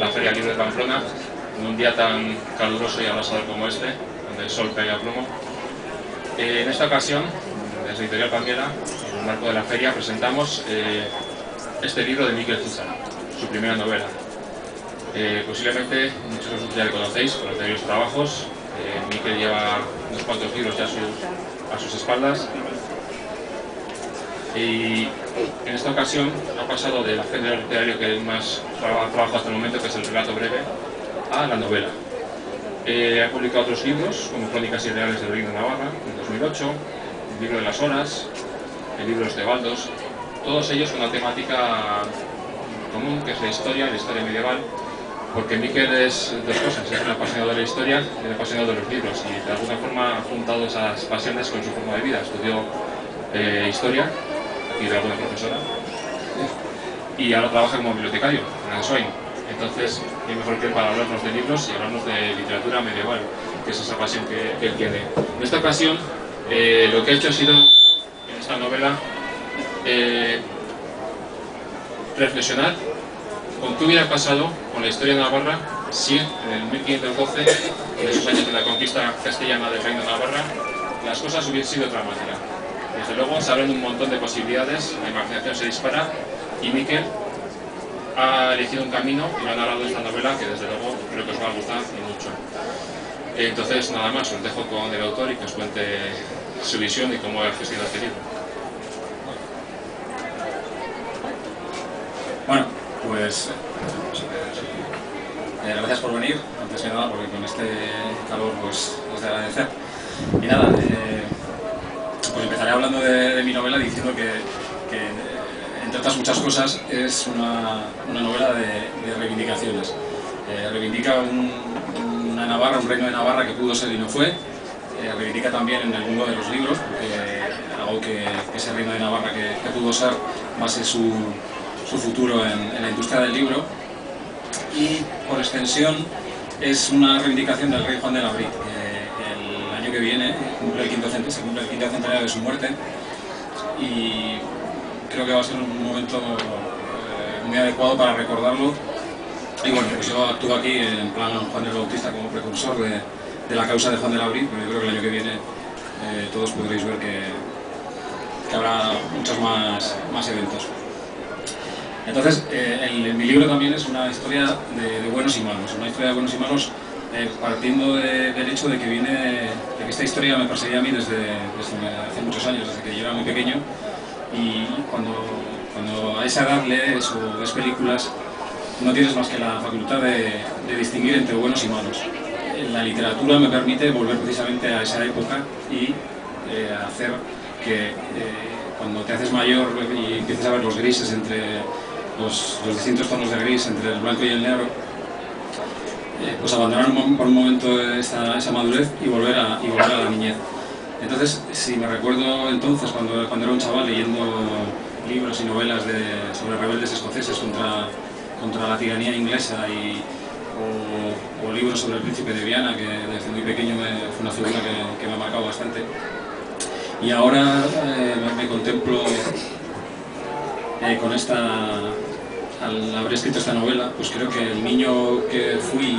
la Feria Libre de Pamplona, en un día tan caluroso y abrasador como este, donde el sol cae a plomo. En esta ocasión, desde Editorial Palmera, en el marco de la feria, presentamos este libro de Miquel Zucha, su primera novela. Posiblemente muchos de vosotros ya le conocéis por los anteriores trabajos. Miquel lleva unos cuantos libros ya a sus espaldas. Y en esta ocasión ha pasado del género literario que él más trabaja hasta el momento, que es el relato breve, a la novela. Ha publicado otros libros, como Crónicas Irreales del Reino de Navarra, en 2008, el libro de las horas, el libro de los Tebaldos, todos ellos con una temática común, que es la historia medieval, porque Miquel es dos cosas: es un apasionado de la historia y un apasionado de los libros, y de alguna forma ha juntado esas pasiones con su forma de vida. Estudió historia, aquí de alguna profesora, y ahora trabaja como bibliotecario en Ansoain. Entonces, qué mejor que él para hablarnos de libros y hablarnos de literatura medieval, que es esa pasión que él tiene. En esta ocasión, lo que he hecho ha sido, en esta novela, reflexionar con qué hubiera pasado con la historia de Navarra si en el 1512, en esos años de la conquista castellana del Reino de Navarra, las cosas hubiesen sido de otra manera. Desde luego se abren un montón de posibilidades, la imaginación se dispara, y Miquel ha elegido un camino y lo ha narrado en esta novela que desde luego creo que os va a gustar y mucho. Entonces nada más, os dejo con el autor y que os cuente su visión y cómo ha gestionado este libro. Bueno, pues gracias por venir, antes que nada, porque con este calor pues es de agradecer. Y nada, pues empezaré hablando de mi novela diciendo que entre otras muchas cosas es una novela de reivindicaciones. Reivindica una Navarra, un reino de Navarra que pudo ser y no fue. Reivindica también en el mundo de los libros, porque algo que ese reino de Navarra que pudo ser base su futuro en la industria del libro. Y por extensión es una reivindicación del rey Juan de Labrit, que el año que viene se cumple el quinto centenario de su muerte, y creo que va a ser un momento muy adecuado para recordarlo. Y bueno, pues yo actúo aquí en plan Juan el Bautista como precursor de la causa de Juan de Labrit, pero yo creo que el año que viene todos podréis ver que habrá muchos más eventos. Entonces, mi libro también es una historia de buenos y malos, partiendo del hecho de que esta historia me perseguía a mí desde hace muchos años, desde que yo era muy pequeño, y cuando a esa edad lees o ves películas, no tienes más que la facultad de distinguir entre buenos y malos. La literatura me permite volver precisamente a esa época y hacer que cuando te haces mayor y empiezas a ver los grises entre los distintos tonos de gris, entre el blanco y el negro, pues abandonar por un momento esa madurez y volver a la niñez. Entonces, si me recuerdo entonces, cuando era un chaval leyendo libros y novelas sobre rebeldes escoceses contra la tiranía inglesa, o libros sobre el príncipe de Viana, que desde muy pequeño fue una figura que me ha marcado bastante, y ahora me contemplo al haber escrito esta novela, pues creo que el niño que fui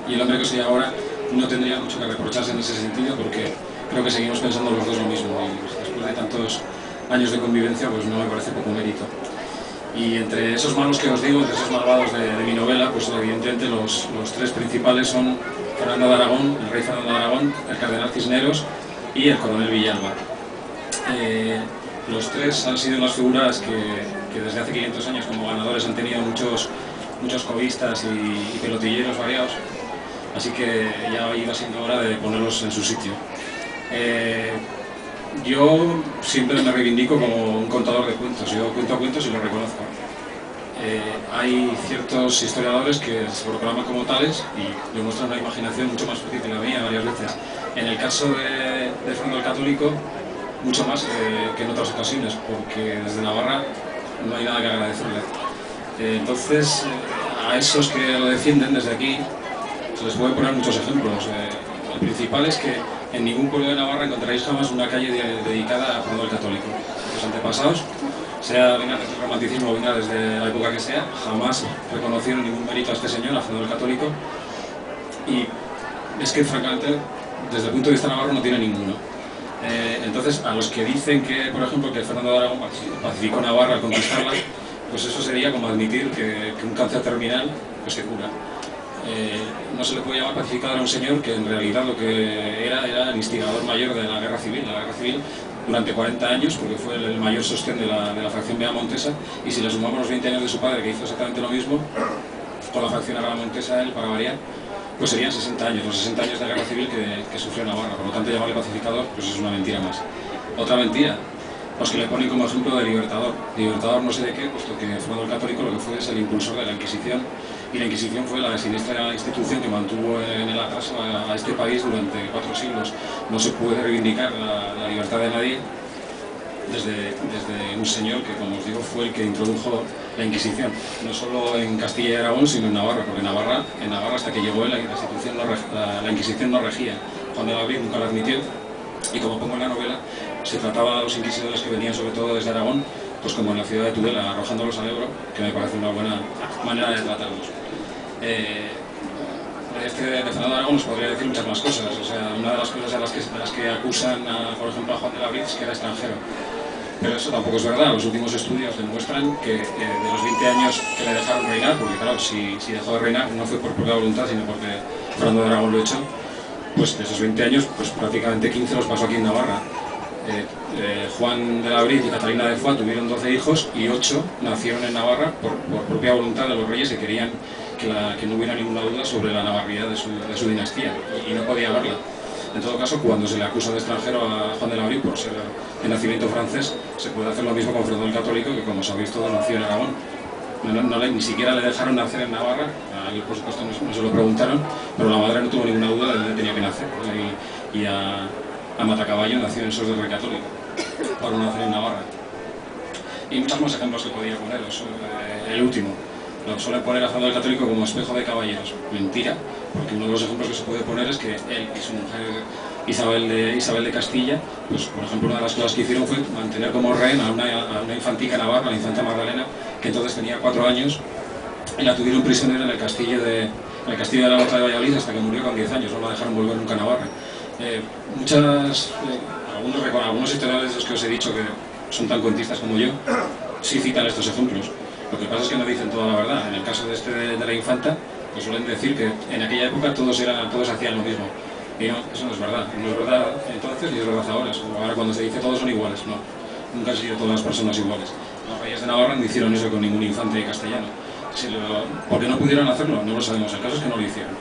y el hombre que soy ahora no tendría mucho que reprocharse en ese sentido, porque creo que seguimos pensando los dos lo mismo, y después de tantos años de convivencia pues no me parece poco mérito. Y entre esos malos que os digo, entre esos malvados de mi novela, pues evidentemente los tres principales son Fernando de Aragón, el rey Fernando de Aragón, el cardenal Cisneros y el coronel Villalba. Los tres han sido las figuras que desde hace 500 años como ganadores han tenido muchos cobistas y pelotilleros variados, así que ya iba siendo hora de ponerlos en su sitio. Yo siempre me reivindico como un contador de cuentos, yo cuento cuentos y lo reconozco. Hay ciertos historiadores que se proclaman como tales y demuestran una imaginación mucho más fértil que la mía varias veces. En el caso de Fernando el Católico, mucho más que en otras ocasiones, porque desde Navarra no hay nada que agradecerle. Entonces, a esos que lo defienden desde aquí, se les pueden poner muchos ejemplos. El principal es que en ningún pueblo de Navarra encontraréis jamás una calle dedicada a Fernando el Católico. Los antepasados sea venga desde el romanticismo o venga desde la época que sea, jamás reconocieron ningún mérito a este señor, a Fernando el Católico, y es que francamente desde el punto de vista navarro no tiene ninguno. Entonces, a los que dicen que, por ejemplo, que Fernando de Aragón pacificó Navarra al conquistarla, pues eso sería como admitir que un cáncer terminal pues se cura. No se le puede llamar pacificador a un señor que en realidad lo que era el instigador mayor de la guerra civil. La guerra civil durante 40 años, porque fue el mayor sostén de la facción Beamontesa, y si le sumamos los 20 años de su padre, que hizo exactamente lo mismo, con la facción Aramontesa, él, para variar, pues serían 60 años, los 60 años de la guerra civil que sufrió Navarra. Por lo tanto, llamarle pacificador pues es una mentira más. Otra mentira, los que le ponen como ejemplo de libertador. Libertador no sé de qué, puesto que Fernando el Católico lo que fue es el impulsor de la Inquisición, y la Inquisición fue la siniestra institución que mantuvo en el atraso a este país durante 4 siglos. No se puede reivindicar la libertad de nadie desde un señor que, como os digo, fue el que introdujo la Inquisición, no solo en Castilla y Aragón, sino en Navarra, porque en Navarra hasta que llegó él, la Inquisición no regía. Juan de Abril nunca la admitió, y como pongo en la novela, se trataba a los inquisidores que venían sobre todo desde Aragón, pues como en la ciudad de Tudela, arrojándolos al Ebro, que me parece una buena manera de tratarlos. De Fernando de Aragón os podría decir muchas más cosas. O sea, una de las cosas de las que acusan, por ejemplo, a Juan de Abril es que era extranjero. Pero eso tampoco es verdad. Los últimos estudios demuestran que de los 20 años que le dejaron reinar, porque claro, si dejó de reinar no fue por propia voluntad, sino porque Fernando de Aragón lo echó, pues de esos 20 años, pues prácticamente 15 los pasó aquí en Navarra. Juan de Abril y Catalina de Foix tuvieron 12 hijos y 8 nacieron en Navarra por propia voluntad de los reyes, que querían que no hubiera ninguna duda sobre la navarría de su dinastía, y no podía haberla. En todo caso, cuando se le acusa de extranjero a Juan de Abril por ser de nacimiento francés, se puede hacer lo mismo con Fernando el Católico, que como sabéis todos nació en Aragón. Ni siquiera le dejaron nacer en Navarra, a él por supuesto no se lo preguntaron, pero la madre no tuvo ninguna duda de dónde tenía que nacer, y a Matacaballo nació en Sos del Rey Católico, para no nacer en Navarra. Y muchos más ejemplos que podía poner. El último, lo suelen poner a Fernando el Católico como espejo de caballeros. Mentira, porque uno de los ejemplos que se puede poner es que él y su mujer Isabel de Castilla, pues por ejemplo una de las cosas que hicieron fue mantener como rehén a una infantica navarra, la infanta Magdalena, que entonces tenía 4 años, y la tuvieron prisionera en el castillo de la Bota de Valladolid hasta que murió con 10 años, no la dejaron volver nunca a Navarra. Algunos historiadores de los que os he dicho, que son tan cuentistas como yo, sí citan estos ejemplos. Lo que pasa es que no dicen toda la verdad. En el caso de la infanta, pues suelen decir que en aquella época todos hacían lo mismo. Y no, eso no es verdad. No es verdad entonces ni es verdad ahora. Ahora cuando se dice todos son iguales, no. Nunca han sido todas las personas iguales. Los reyes de Navarra no hicieron eso con ningún infante castellano. ¿Por qué no pudieron hacerlo? No lo sabemos. El caso es que no lo hicieron.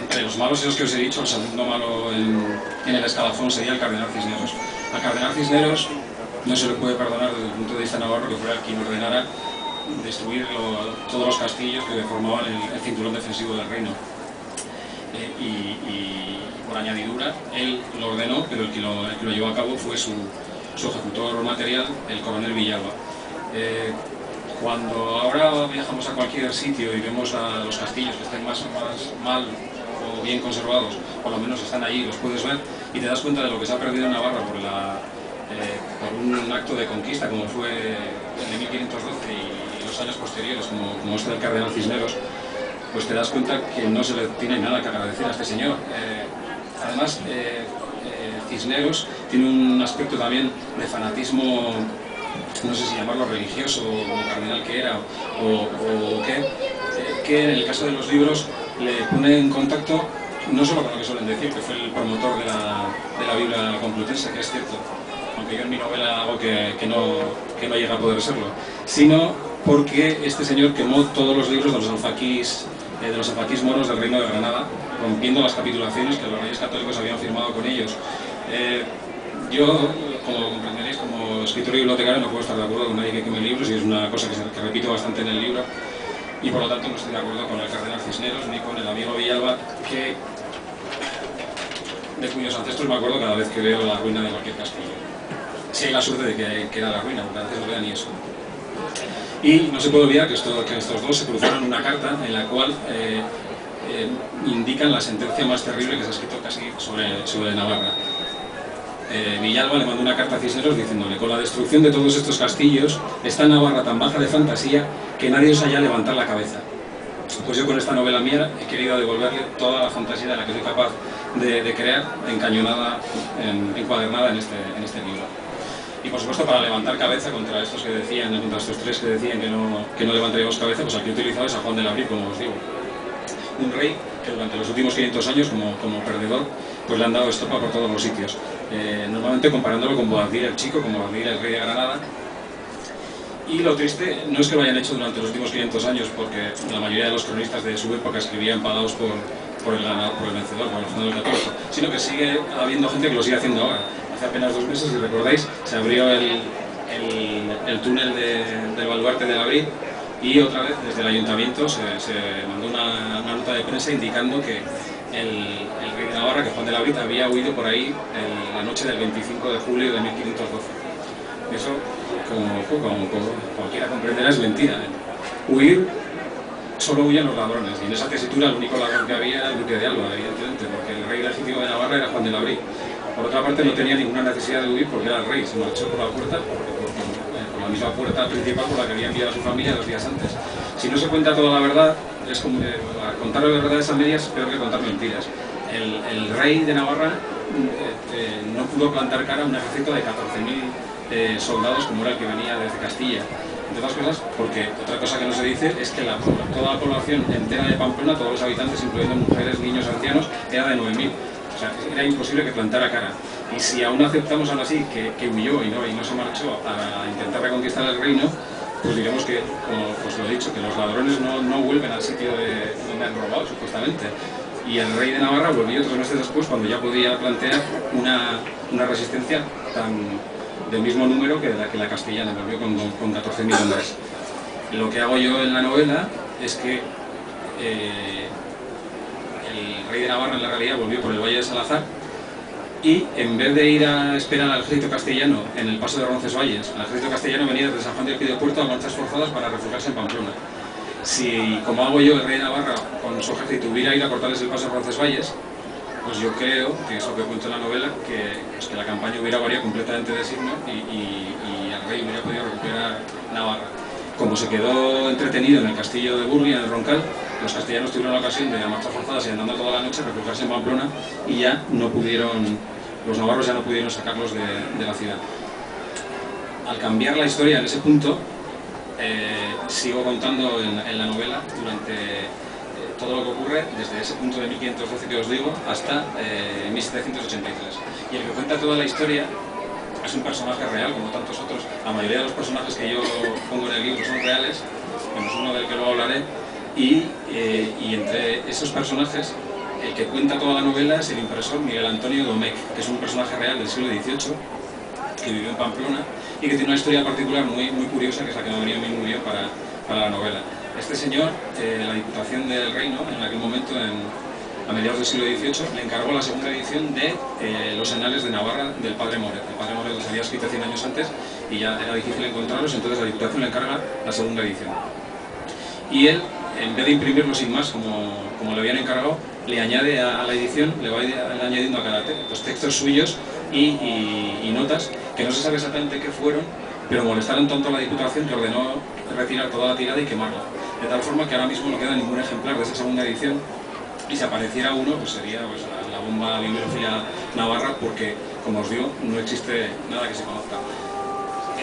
Entre los malos esos que os he dicho, el segundo malo en el escalafón sería el cardenal Cisneros. Al cardenal Cisneros no se le puede perdonar desde el punto de vista navarro que fuera quien ordenara destruir todos los castillos que formaban el cinturón defensivo del reino. Y por añadidura, él lo ordenó, pero el que lo llevó a cabo fue su ejecutor material, el coronel Villalba. Cuando ahora viajamos a cualquier sitio y vemos a los castillos que estén más mal o bien conservados, por lo menos están allí, los puedes ver, y te das cuenta de lo que se ha perdido en Navarra por un acto de conquista como fue el de 1512 y los años posteriores, como este del cardenal Cisneros, pues te das cuenta que no se le tiene nada que agradecer a este señor. Además, Cisneros tiene un aspecto también de fanatismo, no sé si llamarlo religioso, como cardenal que era, o qué, que en el caso de los libros le pone en contacto no solo con lo que suelen decir, que fue el promotor de la Biblia Complutense, que es cierto, aunque yo en mi novela hago que no llega a poder serlo, sino porque este señor quemó todos los libros de los alfaquís moros del Reino de Granada, rompiendo las capitulaciones que los reyes católicos habían firmado con ellos. Yo, como comprenderéis, como escritor y bibliotecario no puedo estar de acuerdo con nadie que queme libros, y es una cosa que repito bastante en el libro, y por lo tanto no estoy de acuerdo con el cardenal Cisneros ni con el amigo Villalba, de cuyos ancestros me acuerdo cada vez que veo la ruina de cualquier castillo. Si hay la suerte de que era la ruina, porque antes no vea ni eso. Y no se puede olvidar que estos dos se cruzaron una carta en la cual indican la sentencia más terrible que se ha escrito casi sobre Navarra. Villalba le mandó una carta a Cisneros diciéndole: con la destrucción de todos estos castillos está Navarra tan baja de fantasía que nadie os haya levantar la cabeza. Pues yo con esta novela mía he querido devolverle toda la fantasía de la que soy capaz de crear, encañonada, encuadernada en este libro. Y por supuesto, para levantar cabeza contra estos que decían, contra estos tres que decían que no levantaríamos cabeza, pues aquí he utilizado es a Juan de Labrit, como os digo. Un rey que durante los últimos 500 años, como perdedor, pues le han dado estopa por todos los sitios. Normalmente comparándolo con Boabdil el Chico, con Boabdil el rey de Granada. Y lo triste no es que lo hayan hecho durante los últimos 500 años, porque la mayoría de los cronistas de su época escribían pagados por el vencedor, por el fundador católico, sino que sigue habiendo gente que lo sigue haciendo ahora. Hace apenas 2 meses, si recordáis, se abrió el túnel del baluarte de Labrit, y otra vez desde el ayuntamiento se mandó una nota de prensa indicando que el rey de Navarra, que Juan de Labrit, había huido por ahí la noche del 25 de julio de 1512. Eso, como cualquiera comprenderá, es mentira. Huir, solo huyen los ladrones, y en esa tesitura el único ladrón que había era el duque de Alba, evidentemente, porque el rey legítimo de Navarra era Juan de Labrit. Por otra parte, no tenía ninguna necesidad de huir porque era el rey, se marchó por la puerta, por la misma puerta principal por la que había enviado a su familia 2 días antes. Si no se cuenta toda la verdad, es como contar las verdades a medias es peor que contar mentiras. El rey de Navarra no pudo plantar cara a un ejército de 14.000 soldados como era el que venía desde Castilla. Entre otras cosas, porque otra cosa que no se dice es que toda la población entera de Pamplona, todos los habitantes, incluyendo mujeres, niños, ancianos, era de 9.000. O sea, era imposible que plantara cara. Y si aún aceptamos ahora sí que huyó y no se marchó a intentar reconquistar el reino, pues digamos que, como os lo he dicho, que los ladrones no vuelven al sitio donde han robado, supuestamente. Y el rey de Navarra volvió 3 meses después, cuando ya podía plantear una resistencia del mismo número que la castellana, volvió con 14.000 hombres. Lo que hago yo en la novela es que el rey de Navarra en la realidad volvió por el Valle de Salazar, y en vez de ir a esperar al ejército castellano en el paso de Roncesvalles, el ejército castellano venía desde San Juan de Puerto a marchas forzadas para refugiarse en Pamplona. Si, como hago yo, el rey de Navarra con su ejército hubiera ido a cortarles el paso a Roncesvalles, pues yo creo, que es lo que cuento en la novela, que la campaña hubiera variado completamente de signo y el rey hubiera podido recuperar Navarra. Como se quedó entretenido en el castillo de Burgui, en el Roncal, los castellanos tuvieron la ocasión de, a marchas forzadas y andando toda la noche, refugiarse en Pamplona, y ya no pudieron, los navarros ya no pudieron sacarlos de la ciudad. Al cambiar la historia en ese punto, sigo contando en la novela durante todo lo que ocurre desde ese punto de 1512 que os digo hasta 1783. Y el que cuenta toda la historia es un personaje real, como tantos otros. La mayoría de los personajes que yo pongo en el libro son reales, menos uno del que luego hablaré, y entre esos personajes, el que cuenta toda la novela es el impresor Miguel Antonio Domecq, que es un personaje real del siglo XVIII, que vivió en Pamplona y que tiene una historia particular muy curiosa, que es la que me venía a mí muy bien para la novela. Este señor, la Diputación del Reino, en aquel momento, a mediados del siglo XVIII, le encargó la segunda edición de los Anales de Navarra del Padre Moret. El Padre Moret los había escrito 100 años antes y ya era difícil encontrarlos, entonces la Diputación le encarga la segunda edición. Y él, en vez de imprimirlo sin más, como le habían encargado, le añade a la edición, le va añadiendo a cada textos suyos y notas que no se sabe exactamente qué fueron, pero molestaron tanto a la Diputación que ordenó retirar toda la tirada y quemarla. De tal forma que ahora mismo no queda ningún ejemplar de esa segunda edición, y si apareciera uno, pues sería la bomba bibliófila navarra, porque, como os digo, no existe nada que se conozca.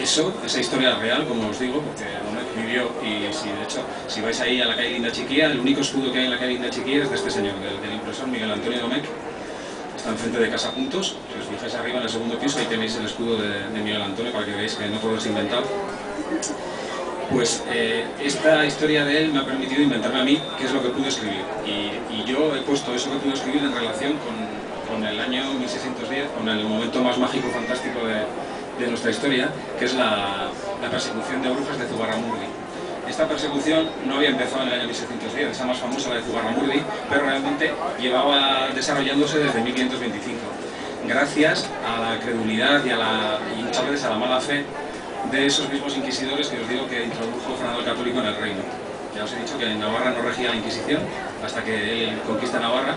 Esa historia real, como os digo, porque Domecq vivió, y de hecho, si vais ahí a la calle Linda Chiquía, el único escudo que hay en la calle Linda Chiquía es de este señor, del impresor Miguel Antonio Domecq. Está enfrente de Casa Puntos. Si os fijáis arriba en el segundo piso, ahí tenéis el escudo de Miguel Antonio, para que veáis que no todo es inventado. Pues esta historia de él me ha permitido inventarme a mí qué es lo que pude escribir. Y yo he puesto eso que pude escribir en relación con el año 1610, con el momento más mágico, fantástico de nuestra historia, que es la persecución de brujas de Zugarramurdi. Esta persecución no había empezado en el año 1610, esa más famosa, la de Zugarramurdi, pero realmente llevaba desarrollándose desde 1525, gracias a la credulidad y muchas veces a la mala fe de esos mismos inquisidores que os digo que introdujo Fernando el Católico en el reino. Ya os he dicho que en Navarra no regía la Inquisición hasta que él conquista Navarra.